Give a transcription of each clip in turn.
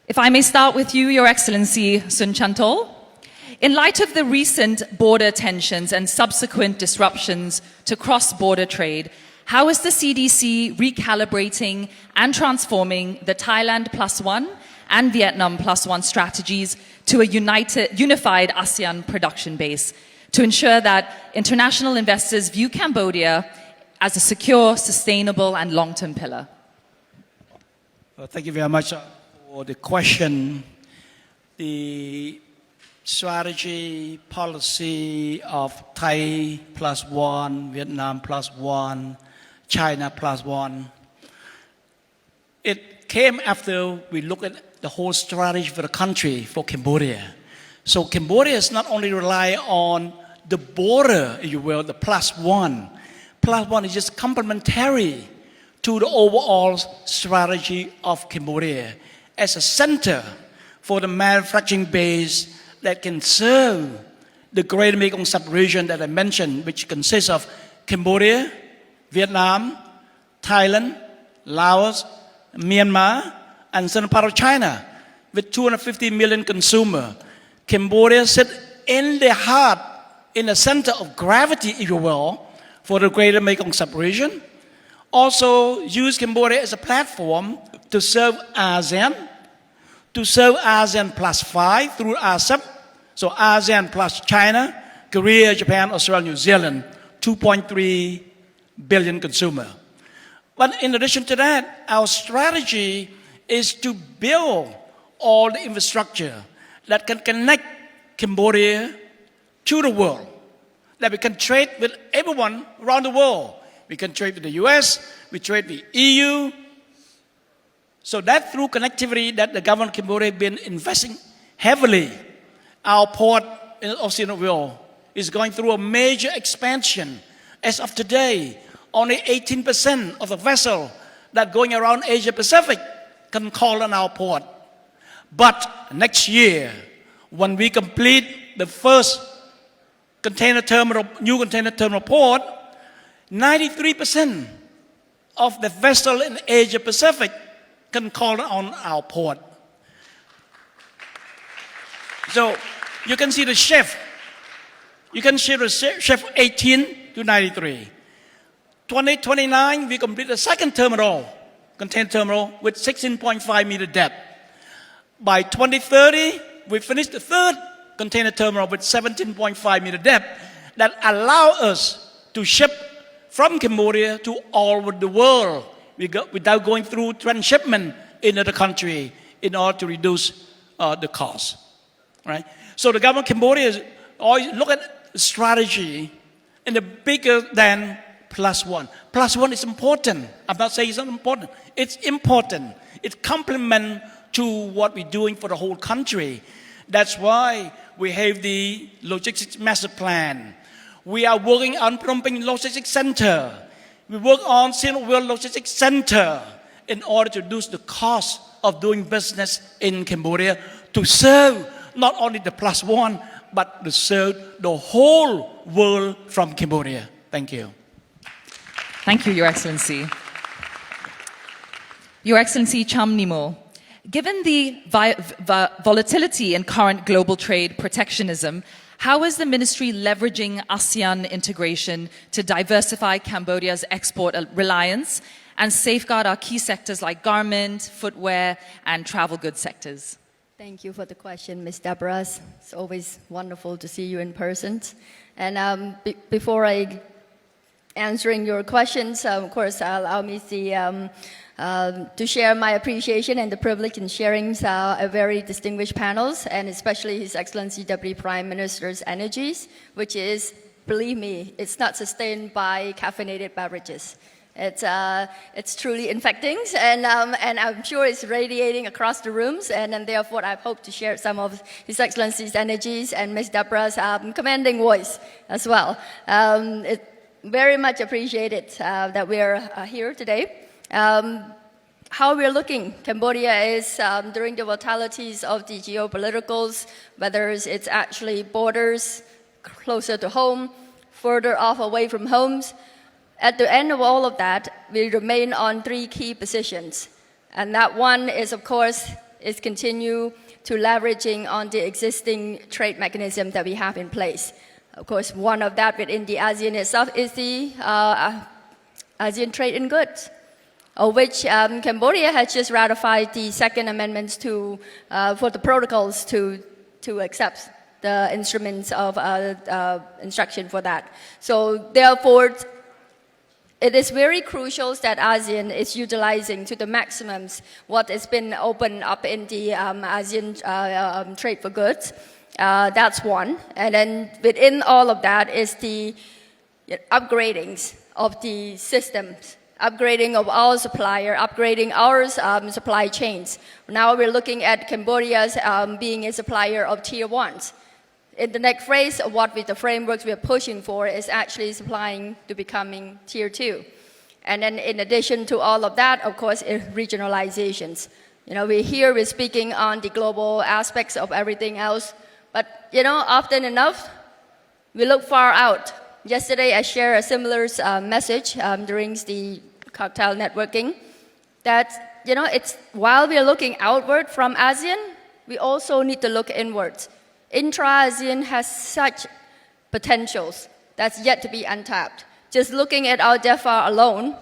If I may start with you, Your Excellency Sun Chanthol. In light of the recent border tensions and subsequent disruptions to cross-border trade, how is the CDC recalibrating and transforming the Thailand +1 and Vietnam +1 strategies to a unified ASEAN production base to ensure that international investors view Cambodia as a secure, sustainable and long-term pillar? Thank you very much for the question. The strategy, policy of Thai +1, Vietnam +1, China +1, it came after we look at the whole strategy for the country, for Cambodia. So Cambodia is not only rely on the border, if you will, the +1. +1 is just complementary to the overall strategy of Cambodia as a center for the manufacturing base that can serve the Greater Mekong sub-region that I mentioned, which consists of Cambodia, Vietnam, Thailand, Laos, Myanmar, and certain part of China, with 250 million consumers. Cambodia sits in the heart, in the center of gravity, if you will, for the Greater Mekong sub-region. Also use Cambodia as a platform to serve ASEAN, to serve ASEAN +5 through ASEP, so ASEAN plus China, Korea, Japan, Australia, New Zealand, 2.3 billion consumers. But in addition to that, our strategy is to build all the infrastructure that can connect Cambodia to the world, that we can trade with everyone around the world. We can trade with the US, we trade with EU. So that through connectivity that the government of Cambodia has been investing heavily. Our port in the Occidental world is going through a major expansion. As of today, only 18% of the vessels that going around Asia Pacific can call on our port. But next year, when we complete the first container terminal, new container terminal port, 93% of the vessels in Asia Pacific can call on our port. So you can see the shift. You can see the shift 18 to 93. 2029, we complete the second terminal, container terminal, with 16.5 meter depth. By 2030, we finish the third container terminal with 17.5 meter depth that allow us to ship from Cambodia to all over the world without going through transshipment in another country in order to reduce the cost. Right? So the government of Cambodia is always look at strategy in the bigger than +1. +1 is important. I'm not saying it's not important. It's important. It complements to what we're doing for the whole country. That's why we have the logistics master plan. We are working on Phnom Penh Logistics Center. We work on Sino World Logistics Center in order to reduce the cost of doing business in Cambodia to serve not only the +1, but to serve the whole world from Cambodia. Thank you. Thank you, Your Excellency. Your Excellency Cham Nimol. Given the volatility in current global trade protectionism, how is the ministry leveraging ASEAN integration to diversify Cambodia's export reliance and safeguard our key sectors like garment, footwear, and travel goods sectors? Thank you for the question, Ms. Deborah. It's always wonderful to see you in person. And before I answering your questions, of course, allow me to share my appreciation and the privilege in sharing a very distinguished panels, and especially His Excellency Deputy Prime Minister's energies, which is, believe me, it's not sustained by caffeinated beverages. It's truly infecting, and I'm sure it's radiating across the rooms, and therefore I hope to share some of His Excellency's energies and Ms. Deborah's commanding voice as well. It's very much appreciated that we're here today. How we're looking, Cambodia is during the volatilities of the geopoliticals, whether it's actually borders closer to home, further off away from homes. At the end of all of that, we remain on 3 key positions. And that one is, of course, is continue to leveraging on the existing trade mechanism that we have in place. Of course, one of that within the ASEAN itself is the ASEAN trade in goods, of which Cambodia has just ratified the second amendments for the protocols to accept the instruments of instruction for that. So therefore, it is very crucial that ASEAN is utilizing to the maximums what has been opened up in the ASEAN trade for goods. That's one. And then within all of that is the upgradings of the systems, upgrading of our supplier, upgrading our supply chains. Now we're looking at Cambodia's being a supplier of tier 1s. In the next phase of what with the frameworks we're pushing for is actually supplying to becoming tier 2. And then in addition to all of that, of course, is regionalizations. You know, we're speaking on the global aspects of everything else, but you know, often enough, we look far out. Yesterday, I shared a similar message during the cocktail networking that, you know, it's while we're looking outward from ASEAN, we also need to look inwards. Intra-ASEAN has such potentials that's yet to be untapped. Just looking at our DEFA alone,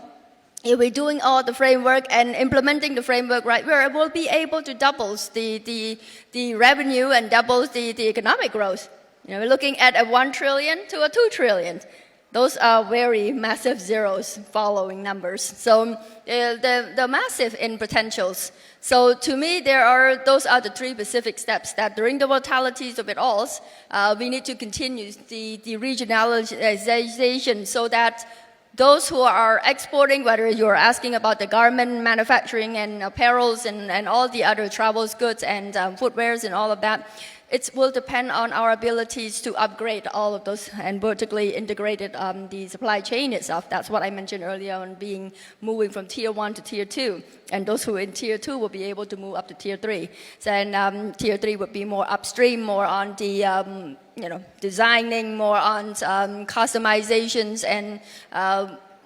if we're doing all the framework and implementing the framework right, we'll be able to double the revenue and double the economic growth. You know, we're looking at a 1 trillion to a 2 trillion. Those are very massive zeros following numbers. So they're massive in potentials. So to me, those are the 3 specific steps that during the votalities of it all, we need to continue the regionalization so that those who are exporting, whether you're asking about the garment manufacturing and apparels and all the other travels goods and footwears and all of that, it will depend on our abilities to upgrade all of those and vertically integrated the supply chain itself. That's what I mentioned earlier on moving from tier 1 to tier 2. And those who are in tier 2 will be able to move up to tier 3. So, and tier 3 would be more upstream, more on the designing, more on customizations and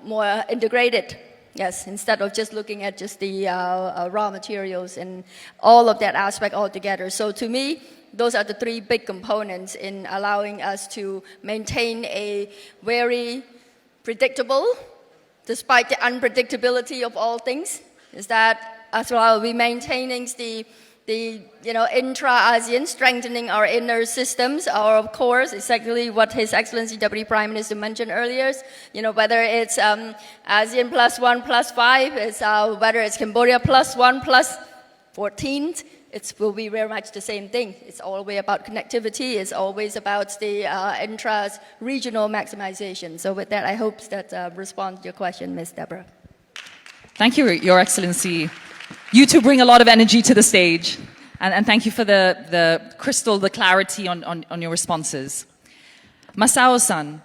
more integrated. Yes, instead of just looking at just the raw materials and all of that aspect altogether. So to me, those are the 3 big components in allowing us to maintain a very predictable, despite the unpredictability of all things, is that as well we maintaining the intra-ASEAN, strengthening our inner systems, or of course, exactly what His Excellency Deputy Prime Minister mentioned earlier, you know, whether it's ASEAN +1 +5, it's, whether it's Cambodia +1 +14, it will be very much the same thing. It's always about connectivity. It's always about the intra-regional maximization. So with that, I hope that responds to your question, Ms. Deborah. Thank you, Your Excellency. You two bring a lot of energy to the stage. And thank you for the clarity on your responses. Masao-san,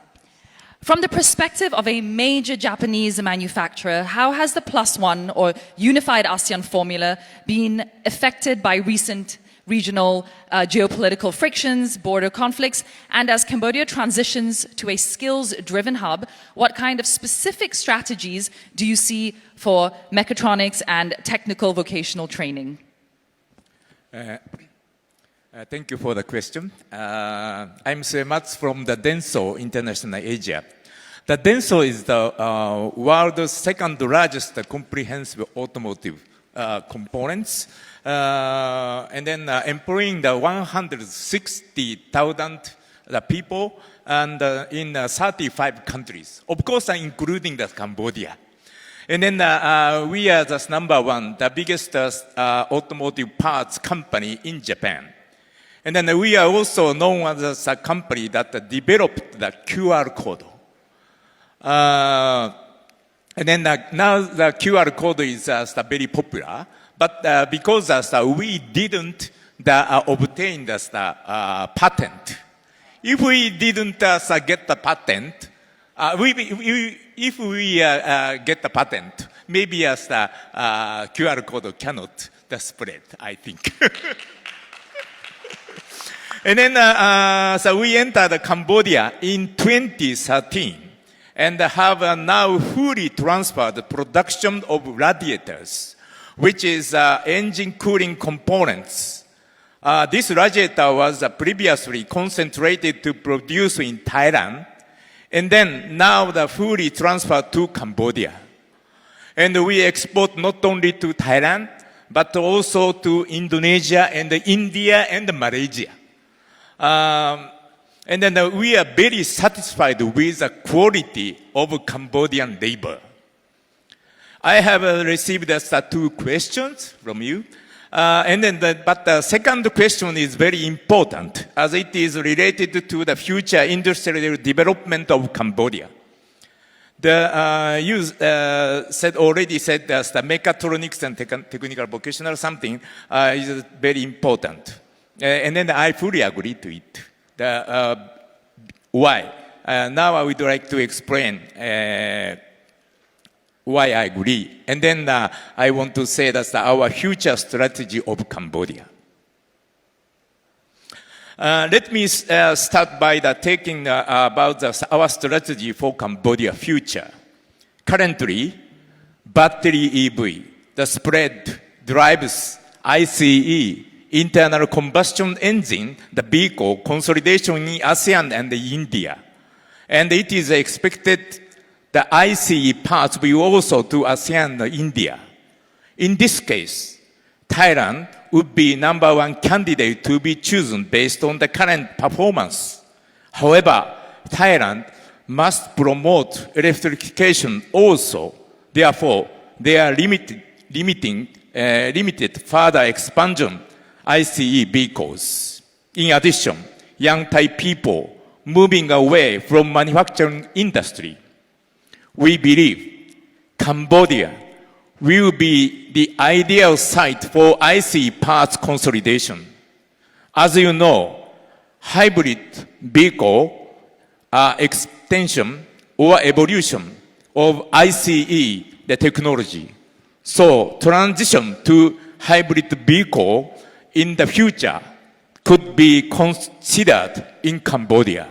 from the perspective of a major Japanese manufacturer, how has the +1 or unified ASEAN formula been affected by recent regional geopolitical frictions, border conflicts, and as Cambodia transitions to a skills-driven hub, what kind of specific strategies do you see for mechatronics and technical vocational training? Thank you for the question. I'm Suematsu from the Denso International Asia. The Denso is the world's second largest comprehensive automotive components, and then employing the 160,000 people and in 35 countries, of course, including the Cambodia. And then we are the #1, the biggest automotive parts company in Japan. And then we are also known as a company that developed the QR code. And then now the QR code is very popular, but because we didn't obtain the patent. If we didn't get the patent, if we get the patent, maybe the QR code cannot spread, I think. And then so we entered Cambodia in 2013 and have now fully transferred the production of radiators which is engine cooling components. This radiator was previously concentrated to produce in Thailand, and then now the fully transferred to Cambodia. And we export not only to Thailand, but also to Indonesia and India and Malaysia. And then we are very satisfied with the quality of Cambodian labor. I have received 2 questions from you. But the second question is very important as it is related to the future industrial development of Cambodia. You already said that the mechatronics and technical vocational something is very important. And then I fully agree to it. Why? Now I would like to explain why I agree. And then I want to say that's our future strategy of Cambodia. Let me start by taking about our strategy for Cambodia future. Currently, battery EV, the spread drives ICE, internal combustion engine, the vehicle consolidation in ASEAN and India. And it is expected the ICE parts will also to ASEAN and India. In this case, Thailand would be number 1 candidate to be chosen based on the current performance. However, Thailand must promote electrification also. Therefore, they are limited further expansion ICE vehicles. In addition, young Thai people moving away from manufacturing industry. We believe Cambodia will be the ideal site for ICE parts consolidation. As you know, hybrid vehicle extension or evolution of ICE, the technology. So transition to hybrid vehicle in the future could be considered in Cambodia.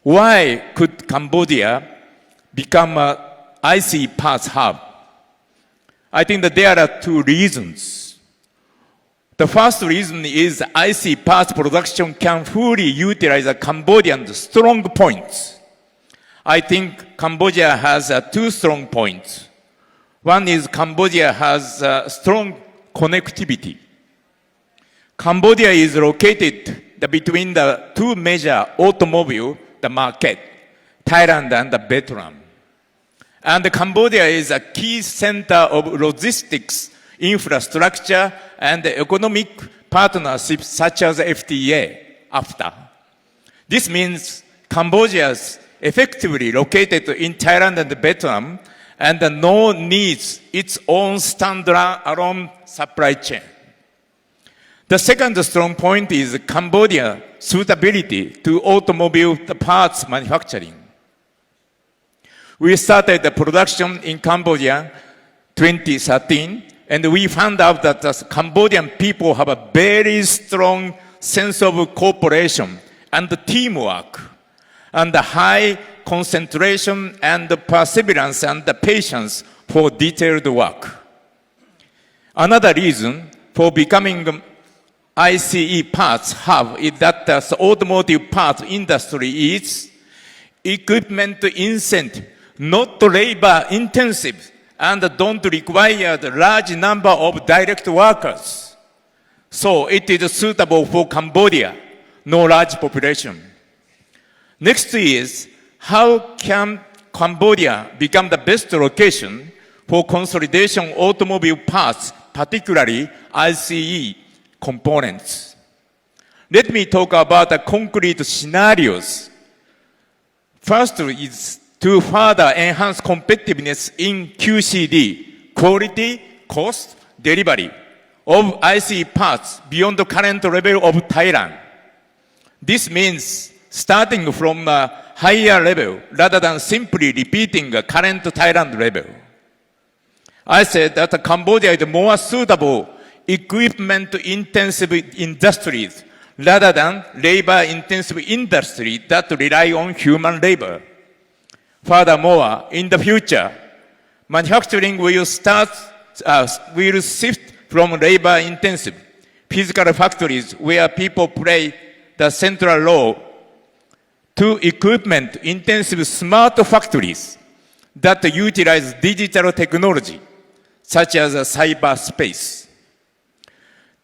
Why could Cambodia become an ICE parts hub? I think that there are 2 reasons. The first reason is ICE parts production can fully utilize Cambodian strong points. I think Cambodia has 2 strong points. One is Cambodia has strong connectivity. Cambodia is located between the 2 major automobile market, Thailand and Vietnam. And Cambodia is a key center of logistics, infrastructure, and economic partnerships such as FTA, AFTA. This means Cambodia is effectively located in Thailand and Vietnam and needs its own standalone supply chain. The second strong point is Cambodia's suitability to automobile parts manufacturing. We started the production in Cambodia 2013, and we found out that the Cambodian people have a very strong sense of cooperation and teamwork, and a high concentration and perseverance and patience for detailed work. Another reason for becoming ICE parts hub is that the automotive parts industry is equipment intensive, not labor intensive, and don't require the large number of direct workers. So it is suitable for Cambodia, no large population. Next is, how can Cambodia become the best location for consolidation automobile parts, particularly ICE components? Let me talk about the concrete scenarios. First is to further enhance competitiveness in QCD, quality, cost, delivery of ICE parts beyond the current level of Thailand. This means starting from a higher level rather than simply repeating the current Thailand level. I said that Cambodia is more suitable equipment-intensive industries rather than labor-intensive industries that rely on human labor. Furthermore, in the future, manufacturing will start will shift from labor-intensive physical factories where people play the central role to equipment-intensive smart factories that utilize digital technology, such as cyberspace.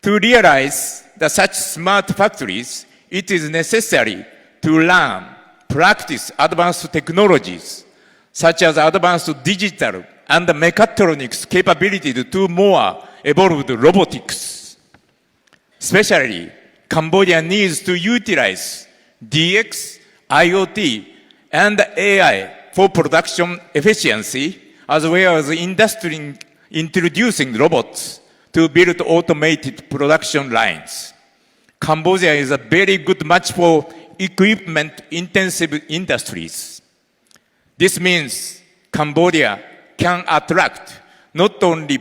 To realize such smart factories, it is necessary to learn, practice advanced technologies, such as advanced digital and mechatronics capability to do more evolved robotics. Especially, Cambodia needs to utilize DX, IoT, and AI for production efficiency, as well as industry introducing robots to build automated production lines. Cambodia is a very good match for equipment-intensive industries. This means Cambodia can attract not only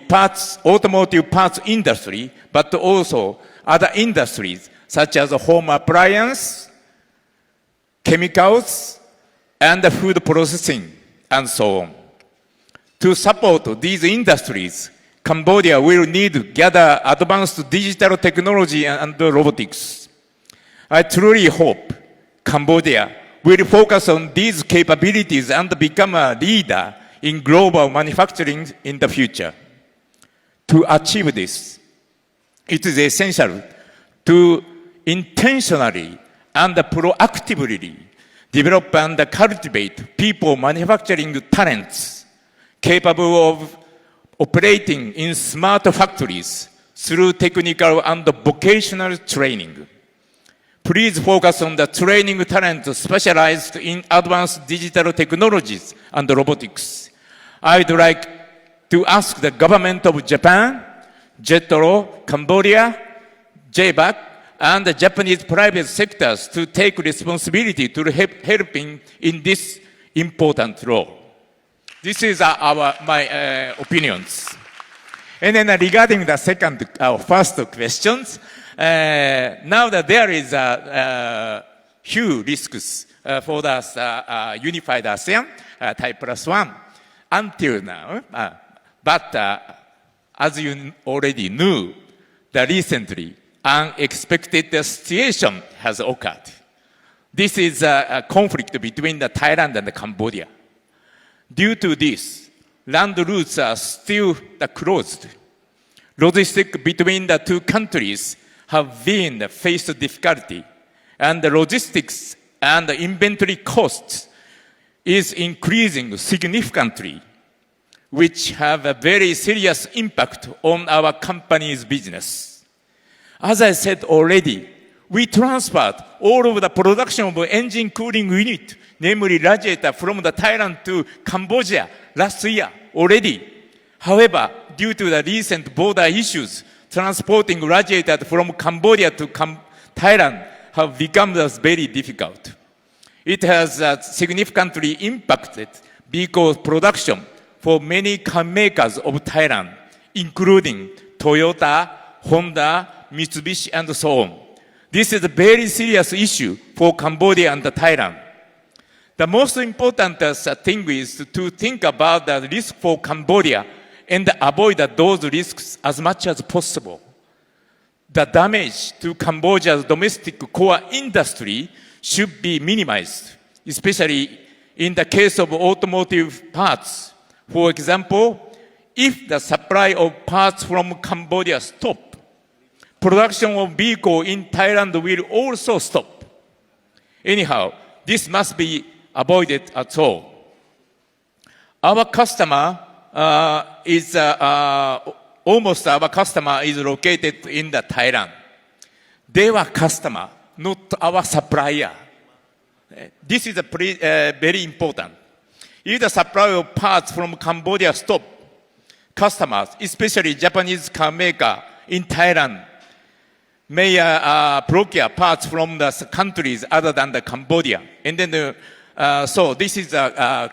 automotive parts industry, but also other industries such as home appliance, chemicals, and food processing, and so on. To support these industries, Cambodia will need to gather advanced digital technology and robotics. I truly hope Cambodia will focus on these capabilities and become a leader in global manufacturing in the future. To achieve this, it is essential to intentionally and proactively develop and cultivate people manufacturing talents capable of operating in smart factories through technical and vocational training. Please focus on the training talent specialized in advanced digital technologies and robotics. I'd like to ask the government of Japan, JETRO, Cambodia, JBAC, and the Japanese private sectors to take responsibility to helping in this important role. This is my opinions. And then regarding the first questions, now that there is huge risks for the unified ASEAN, Type Plus One, until now. But as you already knew, the recently unexpected situation has occurred. This is a conflict between Thailand and Cambodia. Due to this, land routes are still closed. Logistics between the two countries have been faced difficulty, and the logistics and the inventory costs is increasing significantly, which have a very serious impact on our company's business. As I said already, we transferred all of the production of engine cooling unit, namely radiator, from Thailand to Cambodia last year already. However, due to the recent border issues, transporting radiators from Cambodia to Thailand have become very difficult. It has significantly impacted vehicle production for many car makers of Thailand, including Toyota, Honda, Mitsubishi, and so on. This is a very serious issue for Cambodia and Thailand. The most important thing is to think about the risk for Cambodia and avoid those risks as much as possible. The damage to Cambodia's domestic core industry should be minimized, especially in the case of automotive parts. For example, if the supply of parts from Cambodia stops, production of vehicles in Thailand will also stop. Anyhow, this must be avoided at all. Our customer almost our customer is located in Thailand. They were customer, not our supplier. This is very important. If the supply of parts from Cambodia stop, customers, especially Japanese car maker in Thailand, may procure parts from the countries other than Cambodia. And then, so this is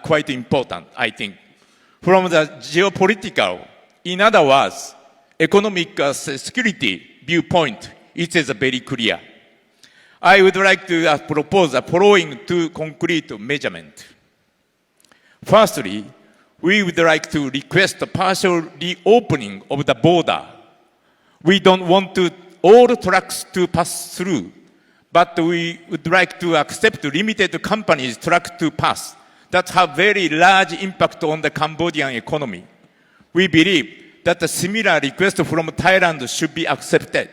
quite important, I think. From the geopolitical, in other words, economic security viewpoint, it is very clear. I would like to propose the following two concrete measurements. Firstly, we would like to request a partial reopening of the border. We don't want all trucks to pass through, but we would like to accept limited companies truck to pass. That have very large impact on the Cambodian economy. We believe that a similar request from Thailand should be accepted.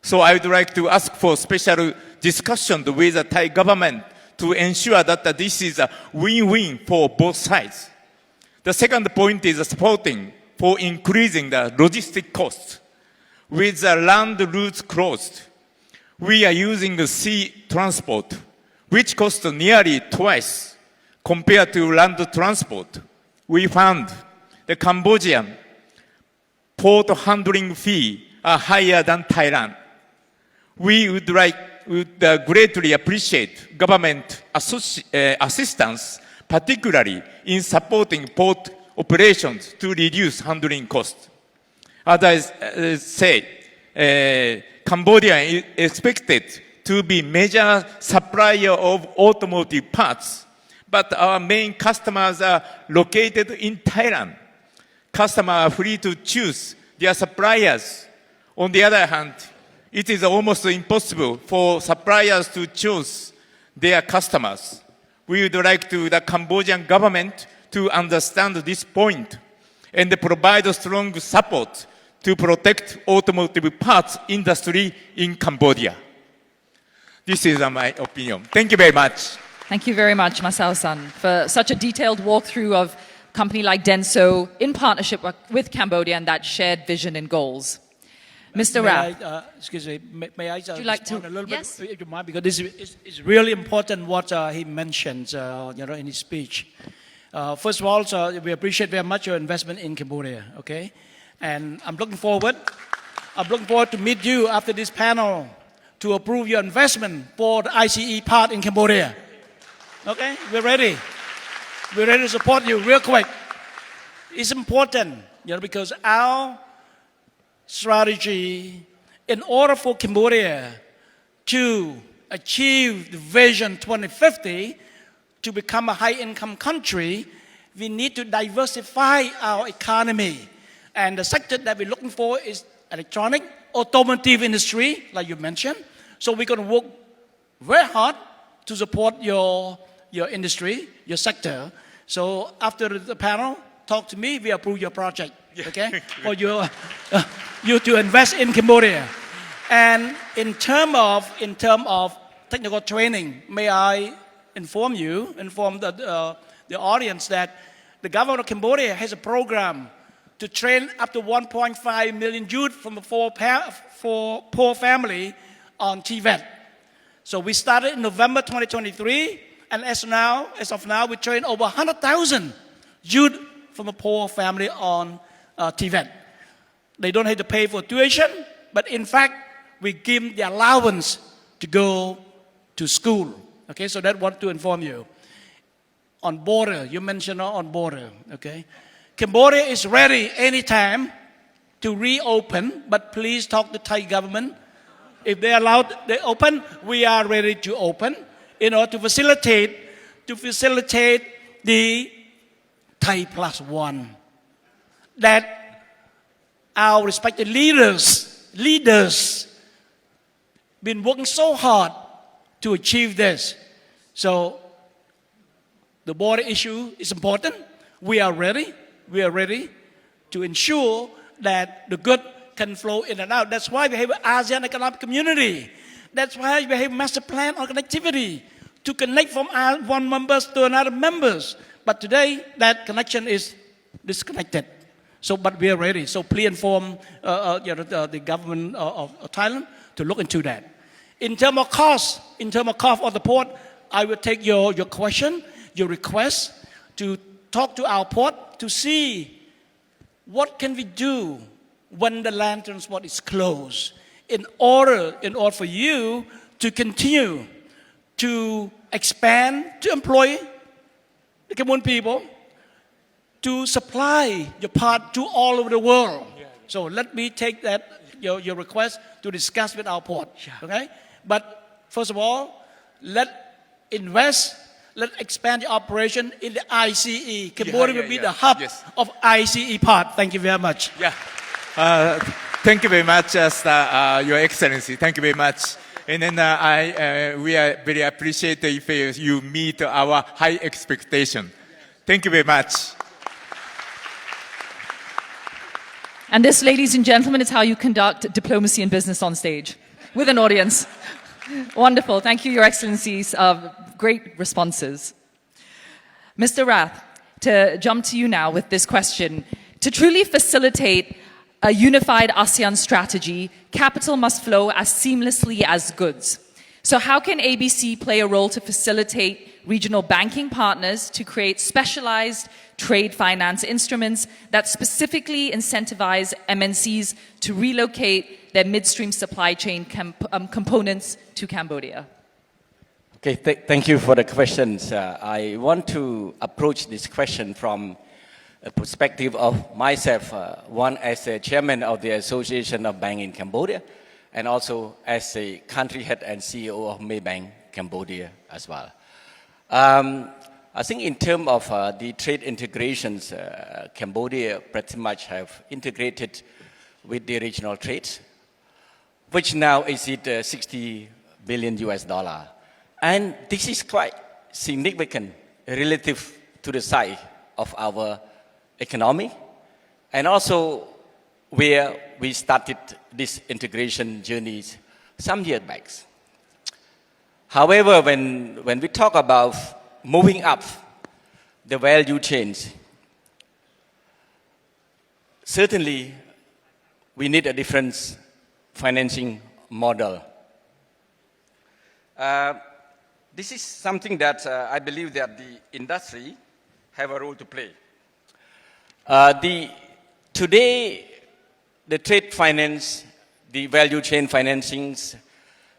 So I would like to ask for special discussion with the Thai government to ensure that this is a win-win for both sides. The second point is supporting for increasing the logistic costs. With the land routes closed, we are using the sea transport, which costs nearly twice compared to land transport. We found the Cambodian port handling fee are higher than Thailand. We would greatly appreciate government assistance, particularly in supporting port operations to reduce handling costs. As I said, Cambodia is expected to be major supplier of automotive parts, but our main customers are located in Thailand. Customers are free to choose their suppliers. On the other hand, it is almost impossible for suppliers to choose their customers. We would like the Cambodian government to understand this point and provide strong support to protect automotive parts industry in Cambodia. This is my opinion. Thank you very much. Thank you very much, Masao-san, for such a detailed walkthrough of a company like Denso in partnership with Cambodia and that shared vision and goals. Mr. Rap. Excuse me, may I Would you like to? respond a little Yes. bit, if you mind, because this is really important what he mentioned in his speech. First of all, we appreciate very much your investment in Cambodia, okay? And I'm looking forward to meet you after this panel to approve your investment for the ICE part in Cambodia. Okay, we're ready. We're ready to support you real quick. It's important, because our strategy, in order for Cambodia to achieve the Vision 2050, to become a high-income country, we need to diversify our economy. And the sector that we're looking for is electronic, automotive industry, like you mentioned. So we're going to work very hard to support your industry, your sector. So after the panel, talk to me, we approve your project, okay? For you to invest in Cambodia. And in term of technical training, may I inform the audience that the government of Cambodia has a program to train up to 1.5 million youth from the poor family on TVET. So we started in November 2023, and as of now, we train over 100,000 youth from a poor family on TVET. They don't have to pay for tuition, but in fact, we give them the allowance to go to school. Okay, so that want to inform you. On border, you mentioned on border, okay? Cambodia is ready anytime to reopen, but please talk to Thai government. If they open, we are ready to open in order to facilitate the Thai Plus One. That our respected leaders been working so hard to achieve this. So the border issue is important. We are ready to ensure that the good can flow in and out. That's why we have ASEAN Economic Community. That's why we have master plan on connectivity to connect from one members to another members. But today that connection is disconnected. So, but we are ready. So please inform the government of Thailand to look into that. In terms of cost of the port, I will take your question, your request to talk to our port to see what can we do when the land transport is closed in order for you to continue to expand, to employ the Cambodian people, to supply your part to all over the world. So let me take that your request to discuss with our port. Okay, but first of all, let's invest let's expand the operation in the ICE. Cambodia will be yeah. the hub Yes. of ICE part. Thank you very much. Yeah. Thank you very much, Your Excellency. Thank you very much. And then we are very appreciate if you meet our high expectation. Thank you very much. And this, ladies and gentlemen, is how you conduct diplomacy and business on stage with an audience. Wonderful. Thank you, Your Excellencies. Great responses. Mr. Rath, to jump to you now with this question. To truly facilitate a unified ASEAN strategy, capital must flow as seamlessly as goods. So how can ABC play a role to facilitate regional banking partners to create specialized trade finance instruments that specifically incentivize MNCs to relocate their midstream supply chain components to Cambodia? Okay, thank you for the questions. I want to approach this question from a perspective of myself, one as a chairman of the Association of Bank in Cambodia, and also as a country head and CEO of Maybank Cambodia as well. I think in terms of the trade integrations, Cambodia pretty much have integrated with the regional trades, which now is at 60 billion US dollar. And this is quite significant relative to the size of our economy, and also where we started this integration journeys some years back. However, when we talk about moving up the value chains, certainly we need a different financing model. This is something that I believe that the industry have a role to play. Today, the trade finance, the value chain financings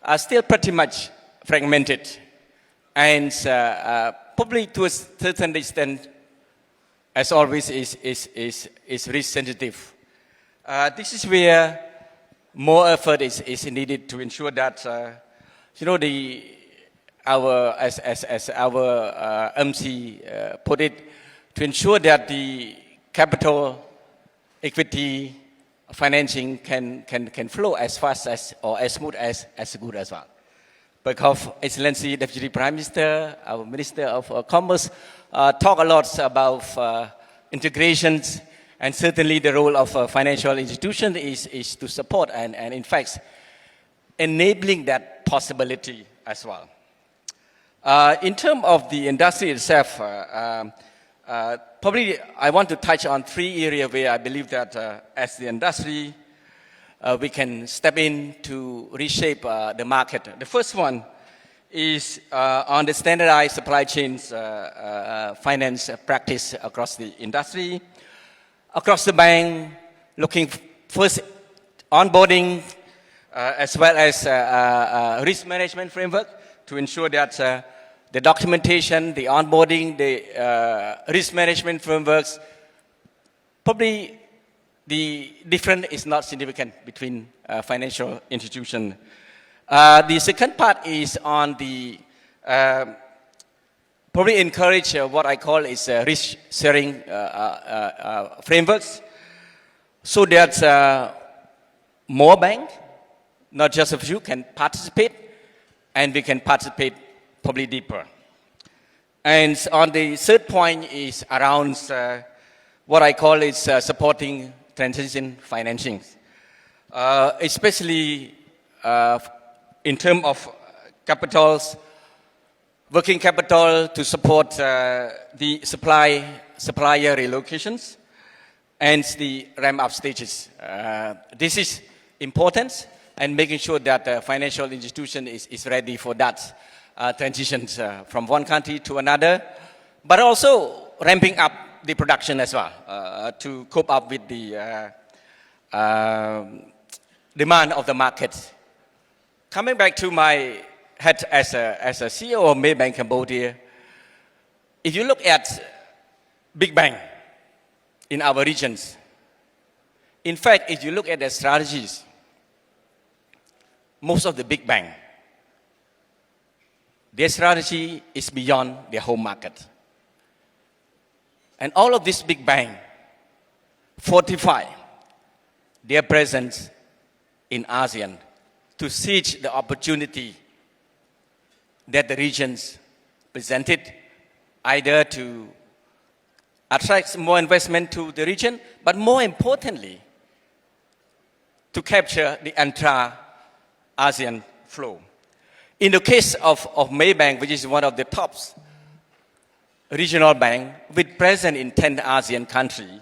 are still pretty much fragmented, and probably to a certain extent, as always, is risk sensitive. This is where more effort is needed to ensure that as our MC put it, to ensure that the capital equity financing can flow as fast as or as smooth as good as well. Because Excellency Deputy Prime Minister, our Minister of Commerce, talk a lot about integrations, and certainly the role of a financial institution is to support and in fact enabling that possibility as well. In terms of the industry itself, probably I want to touch on three areas where I believe that as the industry, we can step in to reshape the market. The first one is on the standardized supply chains finance practice across the industry, across the bank, looking first onboarding as well as risk management framework to ensure that the documentation, the onboarding, the risk management frameworks, probably the difference is not significant between financial institutions. The second part is on the probably encourage what I call is risk sharing frameworks, so that more banks, not just a few, can participate, and we can participate probably deeper. And on the third point is around what I call is supporting transition financing, especially in terms of capitals, working capital to support the supplier relocations and the ramp-up stages. This is important, and making sure that the financial institution is ready for that transitions from one country to another, but also ramping up the production as well to cope up with the demand of the market. Coming back to my head as a CEO of Maybank Cambodia, if you look at big bank in our regions, in fact, if you look at their strategies, most of the big bank, Their strategy is beyond their home market. And all of this big bang fortify their presence in ASEAN to seize the opportunity that the regions presented, either to attract more investment to the region, but more importantly, to capture the intra-ASEAN flow. In the case of Maybank, which is one of the top regional bank with presence in 10 ASEAN countries,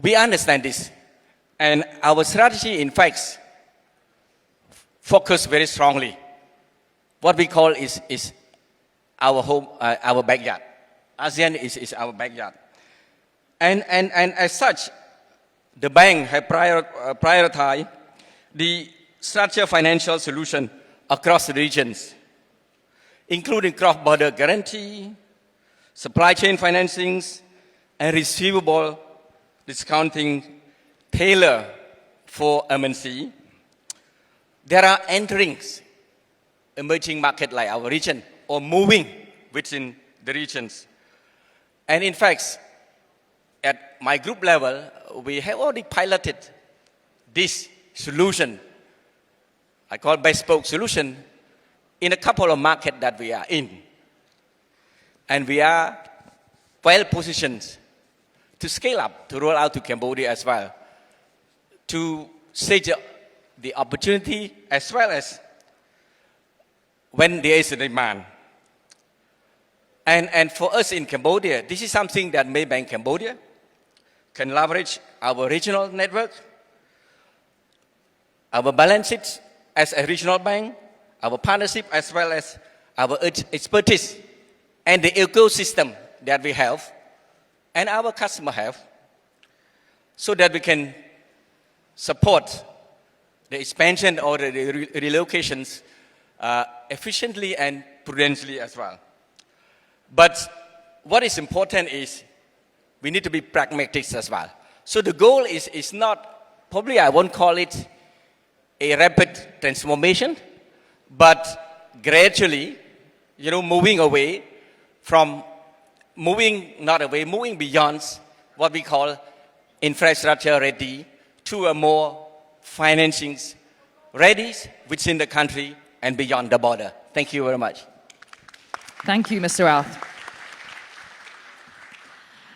we understand this. And our strategy, in fact, focus very strongly. What we call is our home, our backyard. ASEAN is our backyard. And as such, the bank have prioritized the structured financial solution across the regions, including cross-border guarantee, supply chain financings, and receivable discounting tailored for MNC. There are entering emerging markets like our region or moving within the regions. And in fact, at my group level, we have already piloted this solution, I call bespoke solution, in a couple of markets that we are in. And we are well positioned to scale up, to roll out to Cambodia as well, to seize the opportunity as well as when there is a demand. And for us in Cambodia, this is something that Maybank Cambodia can leverage our regional network, our balance sheet as a regional bank, our partnership as well as our expertise and the ecosystem that we have and our customer have, so that we can support the expansion or the relocations efficiently and prudently as well. But what is important is we need to be pragmatic as well. So the goal is not, probably I won't call it a rapid transformation, but gradually, moving away from, moving beyond what we call infrastructure ready to a more financing ready within the country and beyond the border. Thank you very much. Thank you, Mr. Routh.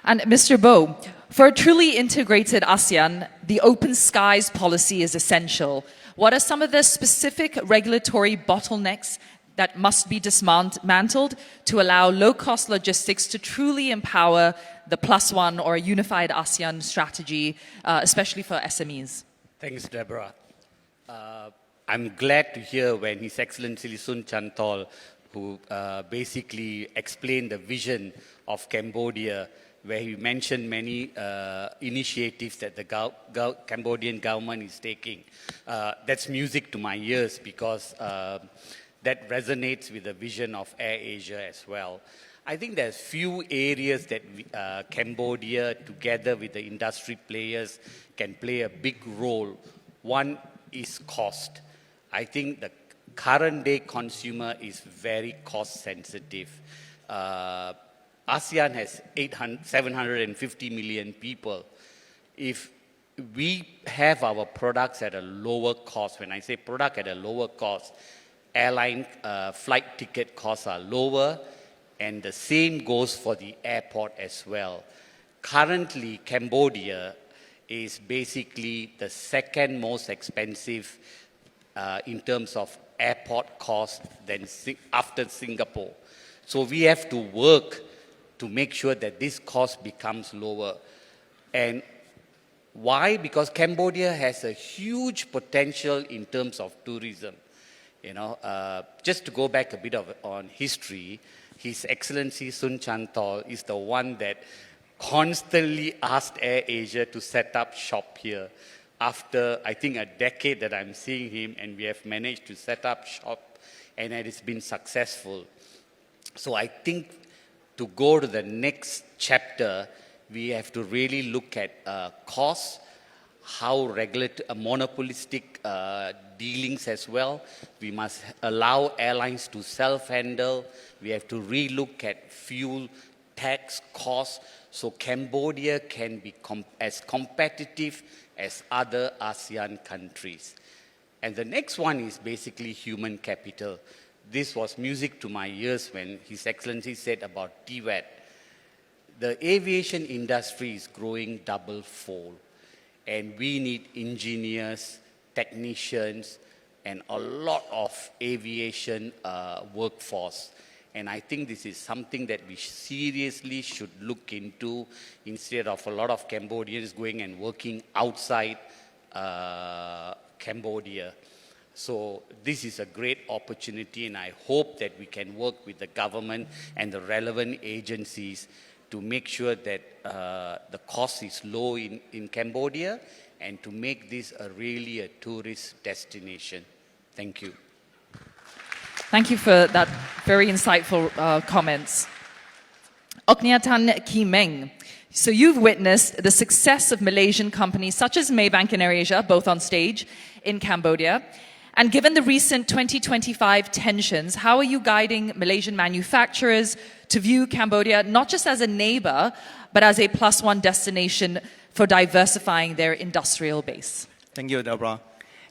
And Mr. Bo, for a truly integrated ASEAN, the open skies policy is essential. What are some of the specific regulatory bottlenecks that must be dismantled to allow low-cost logistics to truly empower the +1 or unified ASEAN strategy, especially for SMEs? Thanks, Deborah. I'm glad to hear when His Excellency Sun Chanthol, who basically explained the vision of Cambodia, where he mentioned many initiatives that the Cambodian government is taking. That's music to my ears because that resonates with the vision of AirAsia as well. I think there's few areas that Cambodia, together with the industry players, can play a big role. One is cost. I think the current day consumer is very cost sensitive. ASEAN has 750 million people. If we have our products at a lower cost, when I say product at a lower cost, airline flight ticket costs are lower, and the same goes for the airport as well. Currently, Cambodia is basically the second most expensive in terms of airport cost than after Singapore. So we have to work to make sure that this cost becomes lower. And why? Because Cambodia has a huge potential in terms of tourism. Just to go back a bit on history, His Excellency Sun Chanthol is the one that constantly asked AirAsia to set up shop here. After, I think, a decade that I'm seeing him, and we have managed to set up shop, and it has been successful. So I think to go to the next chapter, we have to really look at costs, how monopolistic dealings as well. We must allow airlines to self-handle. We have to relook at fuel tax costs so Cambodia can be as competitive as other ASEAN countries. And the next one is basically human capital. This was music to my ears when His Excellency said about TVET. The aviation industry is growing double-fold, and we need engineers, technicians, and a lot of aviation workforce. And I think this is something that we seriously should look into instead of a lot of Cambodians going and working outside Cambodia. So this is a great opportunity, and I hope that we can work with the government and the relevant agencies to make sure that the cost is low in Cambodia and to make this really a tourist destination. Thank you. Thank you for that very insightful comments. Okniatan Ki Meng. So you've witnessed the success of Malaysian companies such as Maybank and AirAsia, both on stage in Cambodia. And given the recent 2025 tensions, how are you guiding Malaysian manufacturers to view Cambodia not just as a neighbor, but as a +1 destination for diversifying their industrial base? Thank you, Deborah.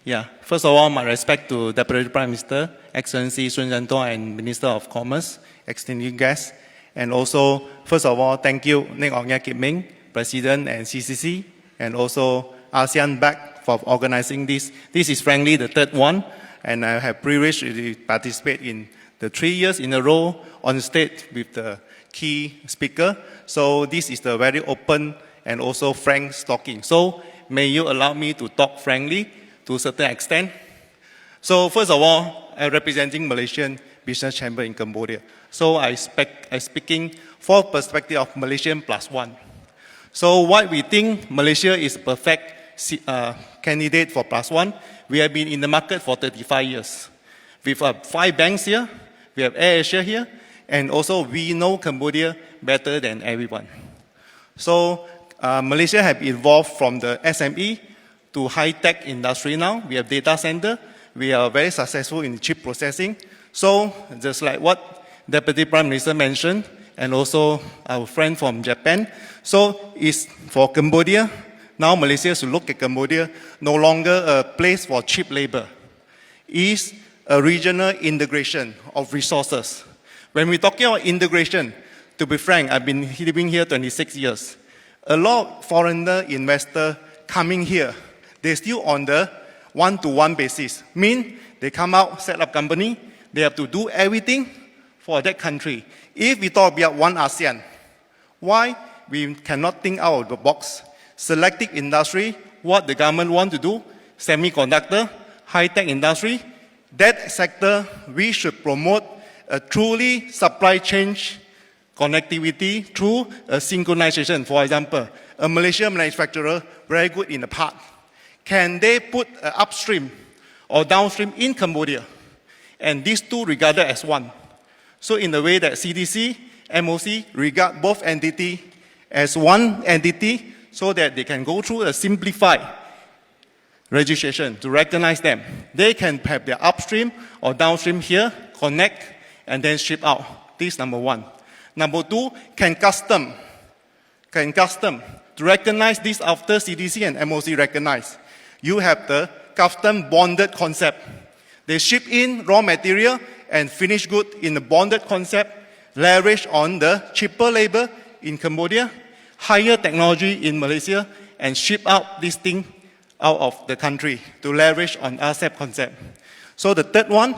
Yeah, first of all, my respect to Deputy Prime Minister, Excellency Sun Chanthol, and Minister of Commerce, esteemed guests. And also, first of all, thank you, Ning Oknya Kip Ming, President and CCC, and also ASEAN BAC for organizing this. This is frankly the third one, and I have privilege to participate in the 3 years in a row on stage with the key speaker. So this is the very open and also frank talking. So may you allow me to talk frankly to a certain extent. So first of all, I'm representing Malaysian Business Chamber in Cambodia. So I'm speaking for perspective of Malaysian +1. So what we think Malaysia is perfect candidate for +1. We have been in the market for 35 years. We have 5 banks here, we have AirAsia here, and also we know Cambodia better than everyone. So Malaysia have evolved from the SME to high-tech industry now. We have data center. We are very successful in chip processing. So just like what Deputy Prime Minister mentioned, and also our friend from Japan. So it's for Cambodia. Now Malaysia should look at Cambodia no longer a place for cheap labor. It's a regional integration of resources. When we're talking about integration, to be frank, I've been living here 26 years. A lot of foreigner investors coming here, they're still on the one-to-one basis. Mean they come out, set up company, they have to do everything for that country. If we talk about one ASEAN, why we cannot think out of the box? Selective industry, what the government want to do, semiconductor, high-tech industry, that sector we should promote a truly supply chain connectivity through a synchronization. For example, a Malaysian manufacturer, very good in the part. Can they put upstream or downstream in Cambodia? And these two regarded as one. So in the way that CDC, MOC regard both entities as one entity, so that they can go through a simplified registration to recognize them. They can have their upstream or downstream here, connect, and then ship out. This is number one. Number two, can custom to recognize this after CDC and MOC recognize. You have the custom bonded concept. They ship in raw material and finished good in the bonded concept, leverage on the cheaper labor in Cambodia, higher technology in Malaysia, and ship out this thing out of the country to leverage on RCEP concept. So the third one,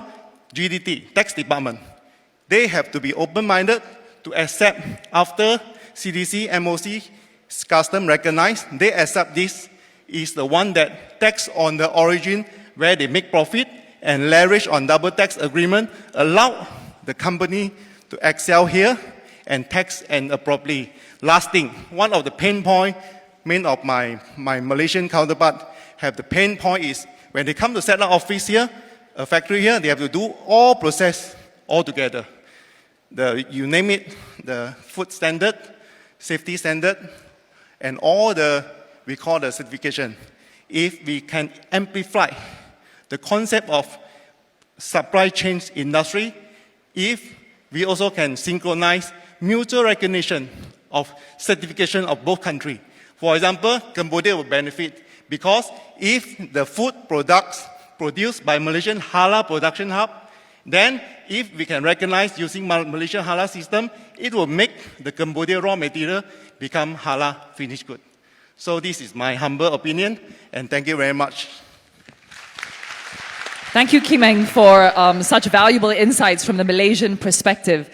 GDT, tax department. They have to be open-minded to accept after CDC, MOC, custom recognized, they accept this is the one that tax on the origin where they make profit and leverage on double tax agreement, allow the company to excel here and tax and appropriately. Last thing, one of the pain point, main of my Malaysian counterpart have the pain point is when they come to set up office here, a factory here, they have to do all process all together. You name it, the food standard, safety standard, and all the, we call the certification. if we can amplify the concept of supply chain industry, if we also can synchronize mutual recognition of certification of both countries. For example, Cambodia will benefit because if the food products produced by Malaysian Halal Production Hub, then if we can recognize using Malaysian Halal system, it will make the Cambodia raw material become Halal finished good. So this is my humble opinion, and thank you very much. Thank you, Kim Eng, for such valuable insights from the Malaysian perspective.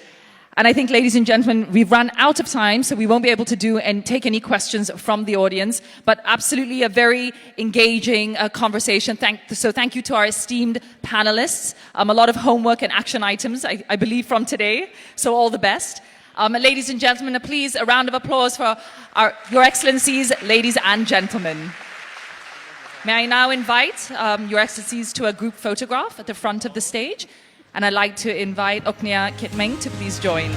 And I think, ladies and gentlemen, we've run out of time, so we won't be able to do and take any questions from the audience, but absolutely a very engaging conversation. So thank you to our esteemed panelists. A lot of homework and action items, I believe, from today, so all the best. Ladies and gentlemen, please, a round of applause for Your Excellencies, ladies and gentlemen. May I now invite Your Excellencies to a group photograph at the front of the stage. And I'd like to invite Oknia Kitmeng to please join.